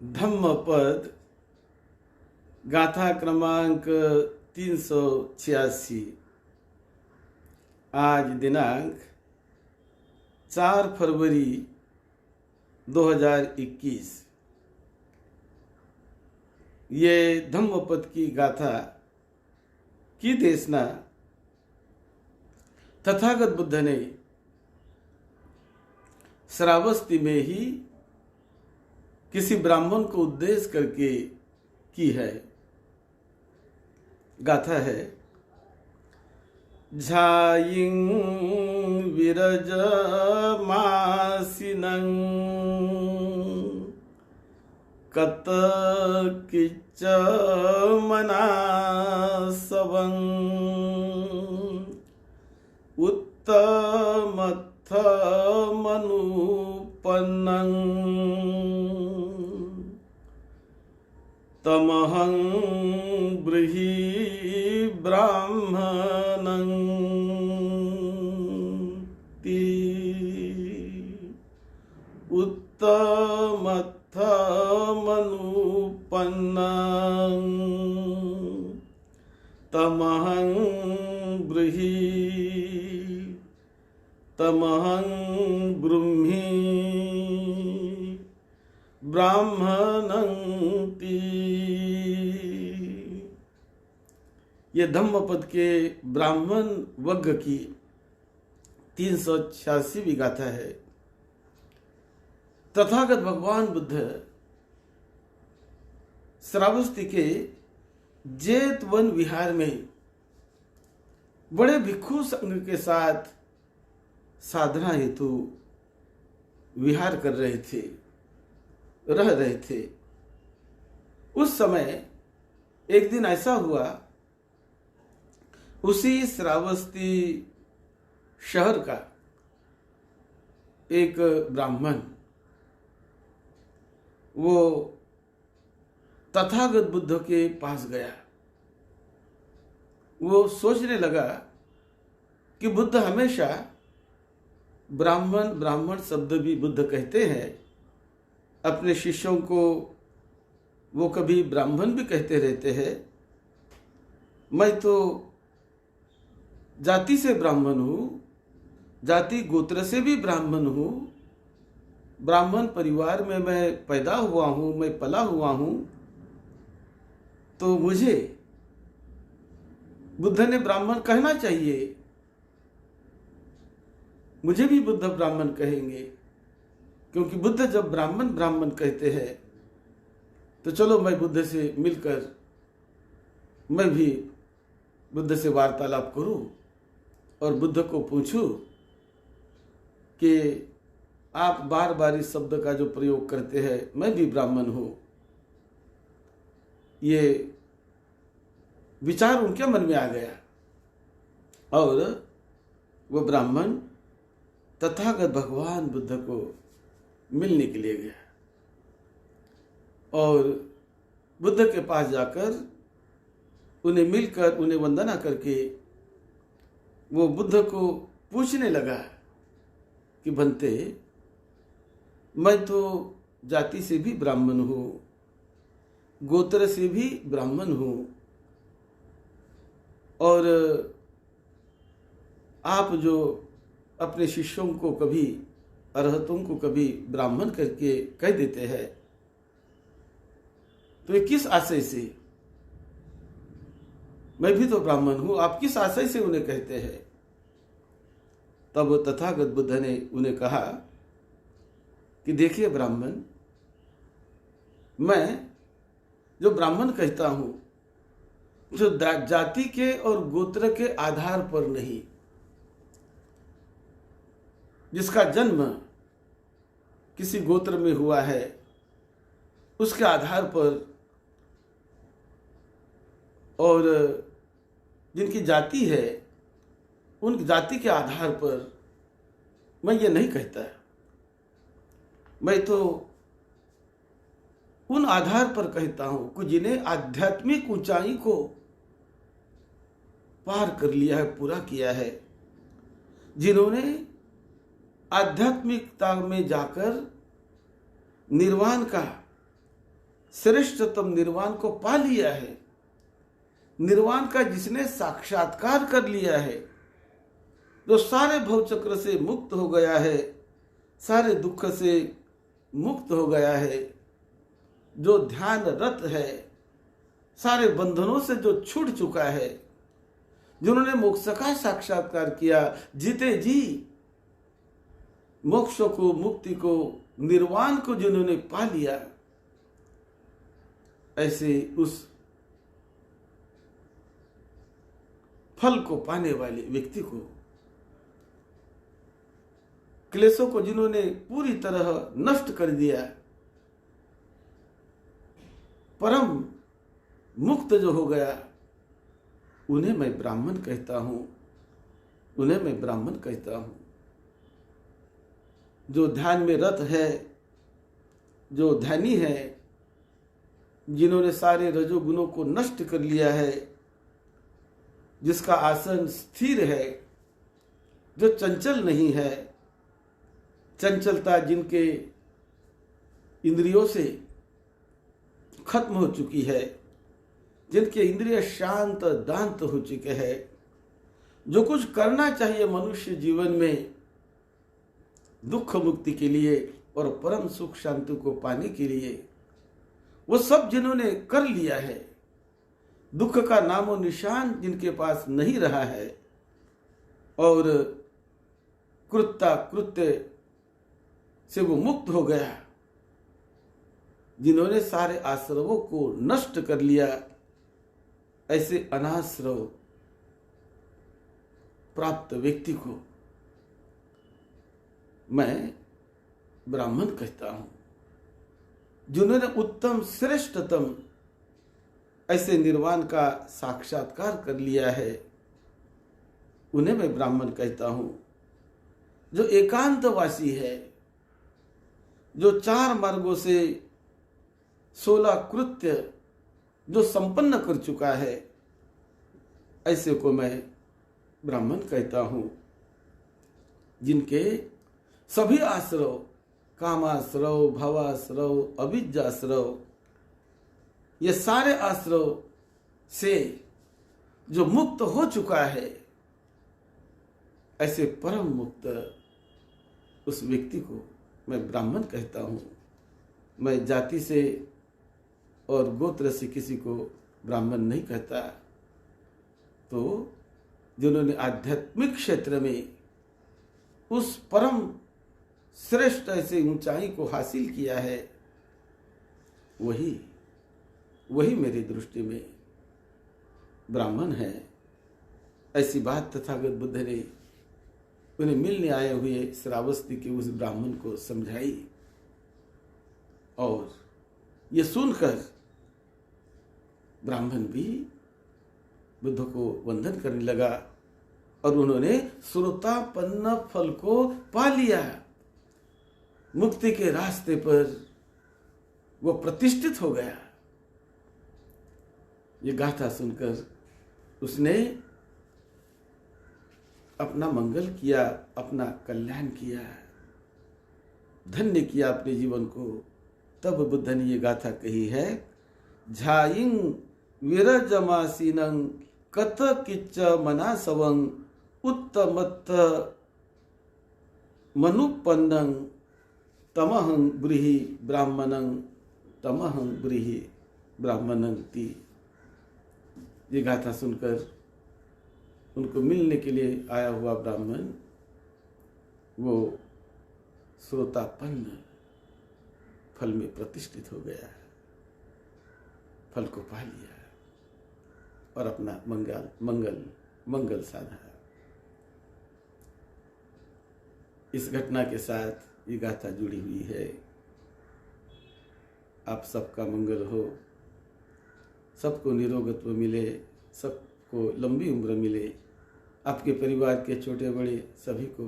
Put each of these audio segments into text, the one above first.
धम्मपद गाथा क्रमांक 386। आज दिनांक 4 फरवरी 2021। ये धम्मपद की गाथा की देशना तथागत बुद्ध ने श्रावस्ती में ही किसी ब्राह्मण को उद्देश्य करके की है। गाथा है, झायिं विरज मासिनं कत किच्च मनासवं उत्तमत्थ मनुपन्नं तमहं ब्रूहि ब्राह्मणं ति उत्तमत्थमनुपन्नं तमहं ब्रूहि ब्राह्मणं ति। ये धम्मपद के ब्राह्मण वर्ग की 386वीं गाथा है। तथागत भगवान बुद्ध श्रावस्ती के जेत वन विहार में बड़े भिक्षु संघ के साथ साधना हेतु विहार कर रहे थे, रह रहे थे। उस समय एक दिन ऐसा हुआ, उसी श्रावस्ती शहर का एक ब्राह्मण वो तथागत बुद्ध के पास गया। वो सोचने लगा कि बुद्ध हमेशा ब्राह्मण शब्द भी बुद्ध कहते हैं, अपने शिष्यों को वो कभी ब्राह्मण भी कहते रहते हैं। मैं तो जाति से ब्राह्मण हूँ, जाति गोत्र से भी ब्राह्मण हूँ, ब्राह्मण परिवार में मैं पैदा हुआ हूँ, मैं पला हुआ हूँ, तो मुझे बुद्ध ने ब्राह्मण कहना चाहिए, मुझे भी बुद्ध ब्राह्मण कहेंगे, क्योंकि बुद्ध जब ब्राह्मण कहते हैं तो चलो मैं बुद्ध से मिलकर मैं भी बुद्ध से वार्तालाप करूं और बुद्ध को पूछूं कि आप बार बार इस शब्द का जो प्रयोग करते हैं, मैं भी ब्राह्मण हूं। ये विचार उनके मन में आ गया और वो ब्राह्मण तथागत भगवान बुद्ध को मिलने के लिए गया और बुद्ध के पास जाकर उन्हें मिलकर उन्हें वंदना करके वो बुद्ध को पूछने लगा कि बनते, मैं तो जाति से भी ब्राह्मण हूँ, गोत्र से भी ब्राह्मण हूँ, और आप जो अपने शिष्यों को कभी अरहतों को कभी ब्राह्मण करके कह देते हैं, तो ये किस आशय से? मैं भी तो ब्राह्मण हूं, आप किस आशय से उन्हें कहते हैं? तब तथागत बुद्ध ने उन्हें कहा कि देखिए ब्राह्मण, मैं जो ब्राह्मण कहता हूं जो जाति के और गोत्र के आधार पर नहीं, जिसका जन्म किसी गोत्र में हुआ है उसके आधार पर और जिनकी जाति है उन जाति के आधार पर मैं ये नहीं कहता। मैं तो उन आधार पर कहता हूं कि जिन्हें आध्यात्मिक ऊंचाई को पार कर लिया है, पूरा किया है, जिन्होंने आध्यात्मिकता में जाकर निर्वाण का श्रेष्ठतम निर्वाण को पा लिया है, निर्वाण का जिसने साक्षात्कार कर लिया है, जो सारे भवचक्र से मुक्त हो गया है, सारे दुख से मुक्त हो गया है, जो ध्यान रत है, सारे बंधनों से जो छूट चुका है, जिन्होंने मोक्ष का साक्षात्कार किया, जीते जी मोक्ष को, मुक्ति को, निर्वाण को जिन्होंने पा लिया, ऐसे उस फल को पाने वाले व्यक्ति को, क्लेशों को जिन्होंने पूरी तरह नष्ट कर दिया, परम मुक्त जो हो गया, उन्हें मैं ब्राह्मण कहता हूं, उन्हें मैं ब्राह्मण कहता हूं। जो ध्यान में रत है, जो ध्यानी है, जिन्होंने सारे रजोगुणों को नष्ट कर लिया है, जिसका आसन स्थिर है, जो चंचल नहीं है, चंचलता जिनके इंद्रियों से खत्म हो चुकी है, जिनके इंद्रिय शांत दांत हो चुके हैं, जो कुछ करना चाहिए मनुष्य जीवन में दुख मुक्ति के लिए और परम सुख शांति को पाने के लिए, वो सब जिन्होंने कर लिया है, दुख का नामो निशान जिनके पास नहीं रहा है, और कृत्य से वो मुक्त हो गया, जिन्होंने सारे आश्रवों को नष्ट कर लिया, ऐसे अनाश्रव प्राप्त व्यक्ति को मैं ब्राह्मण कहता हूं। जिन्होंने उत्तम श्रेष्ठतम ऐसे निर्वाण का साक्षात्कार कर लिया है, उन्हें मैं ब्राह्मण कहता हूं। जो एकांतवासी है, जो 4 मार्गों से 16 कृत्य जो संपन्न कर चुका है, ऐसे को मैं ब्राह्मण कहता हूं। जिनके सभी आश्रव, कामाश्रव, भवाश्रव, अविद्याश्रव, ये सारे आश्रव से जो मुक्त हो चुका है, ऐसे परम मुक्त उस व्यक्ति को मैं ब्राह्मण कहता हूं। मैं जाति से और गोत्र से किसी को ब्राह्मण नहीं कहता। तो जिन्होंने आध्यात्मिक क्षेत्र में उस परम श्रेष्ठ ऐसे ऊंचाई को हासिल किया है, वही मेरी दृष्टि में ब्राह्मण है। ऐसी बात तथागत बुद्ध ने उन्हें मिलने आए हुए श्रावस्ती के उस ब्राह्मण को समझाई, और ये सुनकर ब्राह्मण भी बुद्ध को वंदन करने लगा, और उन्होंने श्रोतापन्न फल को पा लिया। मुक्ति के रास्ते पर वो प्रतिष्ठित हो गया। ये गाथा सुनकर उसने अपना मंगल किया, अपना कल्याण किया, धन्य किया अपने जीवन को। तब बुद्ध ने ये गाथा कही है, झाइंग विरजमासीनं कत किच्च मनासवं उत्तमत्थ मनुपन्नं तमहं ब्रीहि ब्राह्मणं तमहं ब्रीहि ब्राह्मणं ति। ये गाथा सुनकर उनको मिलने के लिए आया हुआ ब्राह्मण वो श्रोतापन्न फल में प्रतिष्ठित हो गया, फल को पा लिया और अपना मंगल साधा। इस घटना के साथ ये गाथा जुड़ी हुई है। आप सबका मंगल हो, सबको निरोगत्व मिले, सबको लंबी उम्र मिले, आपके परिवार के छोटे बड़े सभी को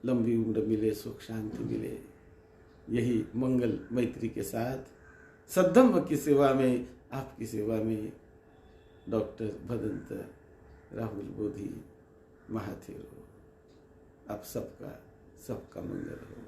लंबी उम्र मिले, सुख शांति मिले। यही मंगल मैत्री के साथ सद्धम्म की सेवा में, आपकी सेवा में डॉक्टर भदंत राहुल बोधी महाथेरो। आप सबका मंगल हो।